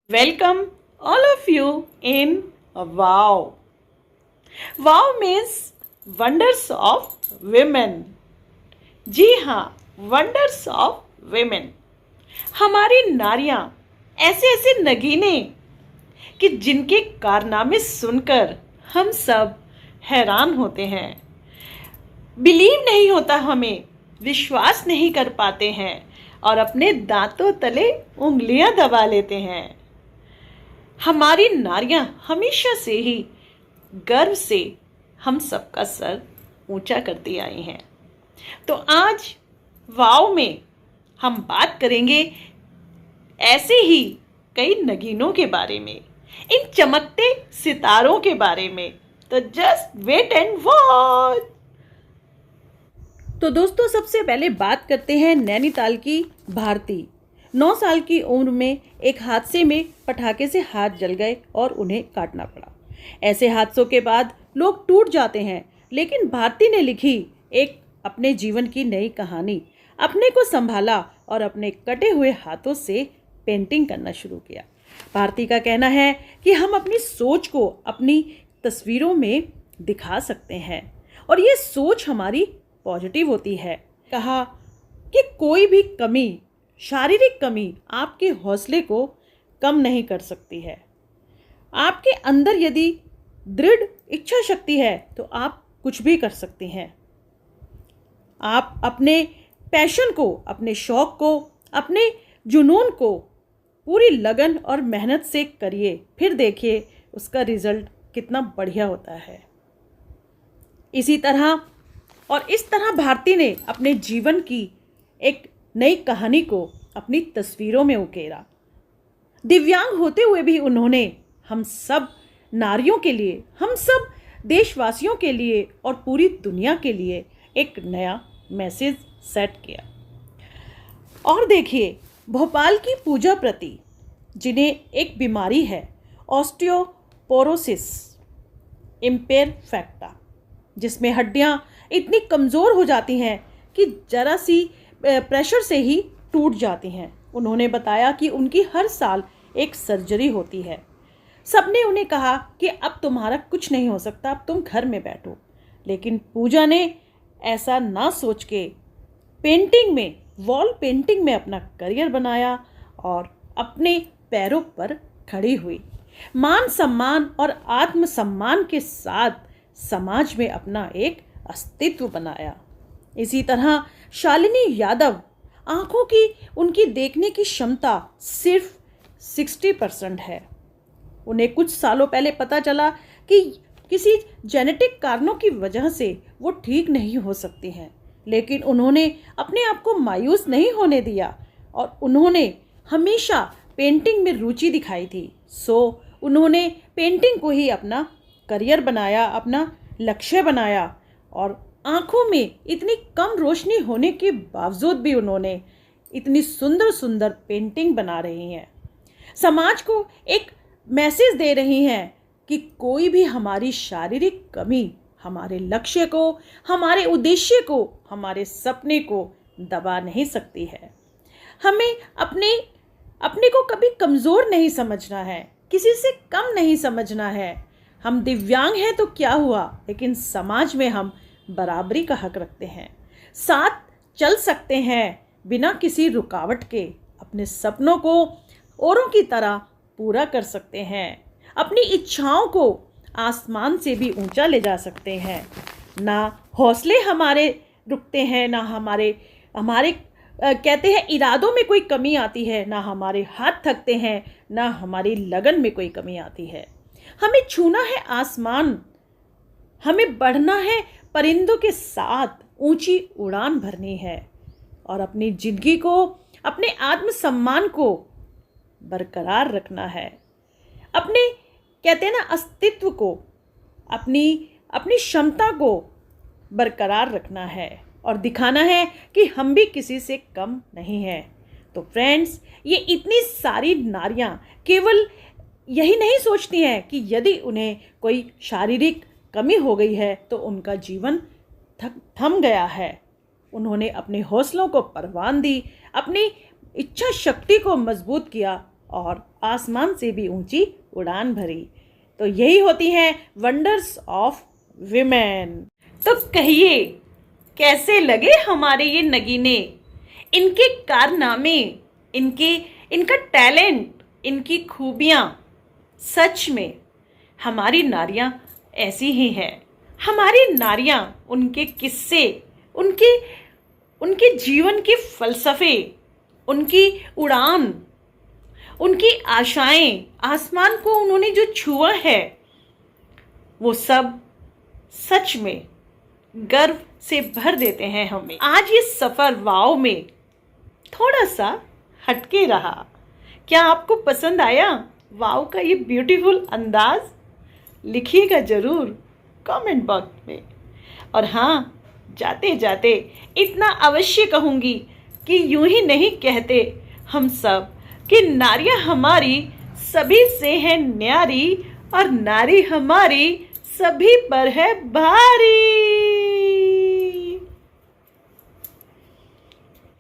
Welcome all of you in Wow. Wow means wonders of women. जी हाँ, wonders of women. हमारी नारियां ऐसे ऐसे नगीने कि जिनके कारनामे सुनकर हम सब हैरान होते हैं। बिलीव नहीं होता हमें, विश्वास नहीं कर पाते हैं और अपने दांतों तले उंगलियां दबा लेते हैं। हमारी नारियां हमेशा से ही गर्व से हम सबका सर ऊंचा करती आई हैं। तो आज वाव में हम बात करेंगे ऐसे ही कई नगीनों के बारे में, इन चमकते सितारों के बारे में। तो जस्ट वेट एंड वॉच। तो दोस्तों, सबसे पहले बात करते हैं नैनीताल की भारती। 9 साल की उम्र में एक हादसे में पटाखे से हाथ जल गए और उन्हें काटना पड़ा। ऐसे हादसों के बाद लोग टूट जाते हैं, लेकिन भारती ने लिखी एक अपने जीवन की नई कहानी। अपने को संभाला और अपने कटे हुए हाथों से पेंटिंग करना शुरू किया। भारती का कहना है कि हम अपनी सोच को अपनी तस्वीरों में दिखा सकते हैं और ये सोच हमारी पॉजिटिव होती है। कहा कि कोई भी कमी, शारीरिक कमी आपके हौसले को कम नहीं कर सकती है। आपके अंदर यदि दृढ़ इच्छा शक्ति है तो आप कुछ भी कर सकती हैं। आप अपने पैशन को, अपने शौक को, अपने जुनून को पूरी लगन और मेहनत से करिए, फिर देखिए उसका रिजल्ट कितना बढ़िया होता है। इस तरह भारती ने अपने जीवन की एक नई कहानी को अपनी तस्वीरों में उकेरा। दिव्यांग होते हुए भी उन्होंने हम सब नारियों के लिए, हम सब देशवासियों के लिए और पूरी दुनिया के लिए एक नया मैसेज सेट किया। और देखिए, भोपाल की पूजा प्रति, जिन्हें एक बीमारी है ऑस्टियोपोरोसिस इम्परफेक्टा, जिसमें हड्डियां इतनी कमज़ोर हो जाती हैं कि जरा सी प्रेशर से ही टूट जाती हैं। उन्होंने बताया कि उनकी हर साल एक सर्जरी होती है। सबने उन्हें कहा कि अब तुम्हारा कुछ नहीं हो सकता, अब तुम घर में बैठो। लेकिन पूजा ने ऐसा ना सोच के पेंटिंग में, वॉल पेंटिंग में अपना करियर बनाया और अपने पैरों पर खड़ी हुई। मान सम्मान और आत्मसम्मान के साथ समाज में अपना एक अस्तित्व बनाया। इसी तरह शालिनी यादव, आंखों की उनकी देखने की क्षमता सिर्फ 60% है। उन्हें कुछ सालों पहले पता चला कि किसी जेनेटिक कारणों की वजह से वो ठीक नहीं हो सकती हैं, लेकिन उन्होंने अपने आप को मायूस नहीं होने दिया और उन्होंने हमेशा पेंटिंग में रुचि दिखाई थी। उन्होंने पेंटिंग को ही अपना करियर बनाया, अपना लक्ष्य बनाया और आँखों में इतनी कम रोशनी होने के बावजूद भी उन्होंने इतनी सुंदर सुंदर पेंटिंग बना रही हैं। समाज को एक मैसेज दे रही हैं कि कोई भी हमारी शारीरिक कमी हमारे लक्ष्य को, हमारे उद्देश्य को, हमारे सपने को दबा नहीं सकती है। हमें अपने को कभी कमज़ोर नहीं समझना है, किसी से कम नहीं समझना है। हम दिव्यांग हैं तो क्या हुआ, लेकिन समाज में हम बराबरी का हक रखते हैं। साथ चल सकते हैं बिना किसी रुकावट के। अपने सपनों को औरों की तरह पूरा कर सकते हैं। अपनी इच्छाओं को आसमान से भी ऊंचा ले जा सकते हैं। ना हौसले हमारे रुकते हैं, ना हमारे कहते हैं इरादों में कोई कमी आती है, ना हमारे हाथ थकते हैं, ना हमारी लगन में कोई कमी आती है। हमें छूना है आसमान, हमें बढ़ना है परिंदों के साथ, ऊंची उड़ान भरनी है और अपनी जिंदगी को, अपने आत्मसम्मान को बरकरार रखना है। अपने कहते हैं ना अस्तित्व को, अपनी क्षमता को बरकरार रखना है और दिखाना है कि हम भी किसी से कम नहीं हैं। तो फ्रेंड्स, ये इतनी सारी नारियां केवल यही नहीं सोचती हैं कि यदि उन्हें कोई शारीरिक कमी हो गई है तो उनका जीवन थम गया है। उन्होंने अपने हौसलों को परवान दी, अपनी इच्छा शक्ति को मजबूत किया और आसमान से भी ऊंची उड़ान भरी। तो यही होती हैं वंडर्स ऑफ विमेन। तो कहिए कैसे लगे हमारे ये नगीने, इनके कारनामे, इनका टैलेंट, इनकी खूबियाँ। सच में हमारी नारियाँ ऐसी ही हैं। हमारी नारियाँ, उनके किस्से, उनके जीवन के फलसफे, उनकी उड़ान, उनकी आशाएं, आसमान को उन्होंने जो छुआ है, वो सब सच में गर्व से भर देते हैं हमें। आज ये सफ़र वाव में थोड़ा सा हटके रहा। क्या आपको पसंद आया वाव का ये ब्यूटीफुल अंदाज? लिखिएगा ज़रूर कमेंट बॉक्स में। और हाँ, जाते जाते इतना अवश्य कहूँगी कि यूं ही नहीं कहते हम सब कि नारियाँ हमारी सभी से है न्यारी और नारी हमारी सभी पर है भारी।